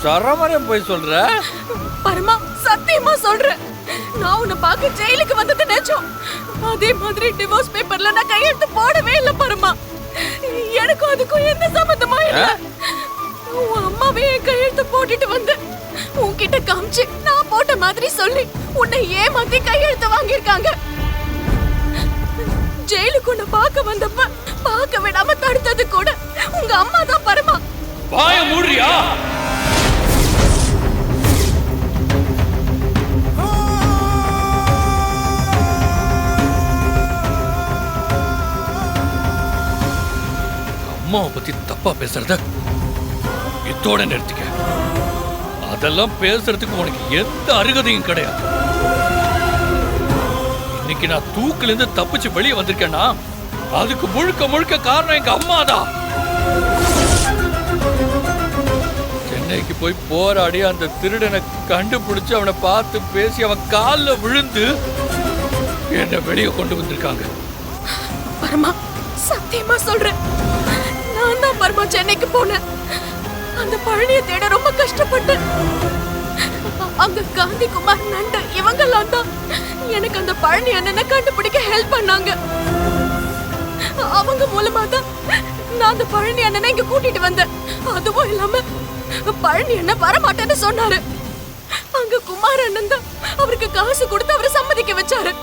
சரமரம் போய் சொல்ற? பரமா சத்தியமா சொல்றேன், நான் உன்னை பார்க்க ஜெயிலுக்கு வந்தது நிஜம். அதே மாதிரி டிவோர்ஸ் பேப்பர்ல நான் கையெழுத்து போடவே இல்லை பரமா. எனக்கும் அதுக்கும் எந்த சம்பந்தமும் இல்ல. உன் அம்மாவே என் கையெழுத்து போட்டுட்டு வந்து உன்கிட்ட காமிச்சு நான் போட்ட மாதிரி சொல்லி உன்னை ஏமாத்தி கையெழுத்து வாங்கியிருக்காங்க. ஜெயிலுக்கு உன்னை பார்க்க வந்தப்ப பார்க்க விடாம தடுத்தது கூட உங்க அம்மா தான் பரமா. வாய மூடுறியா? அம்மாவை பத்தி தப்பா பேசுறத இதோட நிறுத்திக்க. அதெல்லாம் பேசுறதுக்கு உனக்கு எந்த அருகதையும் கிடையாது. இன்னைக்கு நான் தூக்குல இருந்து தப்பிச்சு வெளியே வந்திருக்கேன்னா அதுக்கு முழுக்க முழுக்க காரணம் எங்க அம்மா தான். சென்னைக்கு போய் போராடி அந்த திருடனை கண்டுபிடிச்சு அவனை பார்த்து பேசி அவன் காலில் விழுந்து என்ன வெளியே கொண்டு வந்திருக்காங்க. பரமா சத்தியமா சொல்றேன், நான் தான் பரமா சென்னைக்கு போனேன். அந்த பழனியை தேட ரொம்ப கஷ்டப்பட்டேன். அங்க காந்தி குமார் நண்ட இவங்கெல்லாம் தான் எனக்கு அந்த பழனி அண்ணனை கண்டுபிடிக்க ஹெல்ப் பண்ணாங்க. அவங்க மூலமா தான் நான் அந்த பழனி அண்ணனை இங்க கூட்டிட்டு வந்தேன். அதுவும் இல்லாம பழனி அண்ணன் வரமாட்டேன்னு சொன்னாரு. அங்க குமார் அண்ணன் தான் அவருக்கு காசு கொடுத்து அவரை சம்மதிக்க வச்சாரு.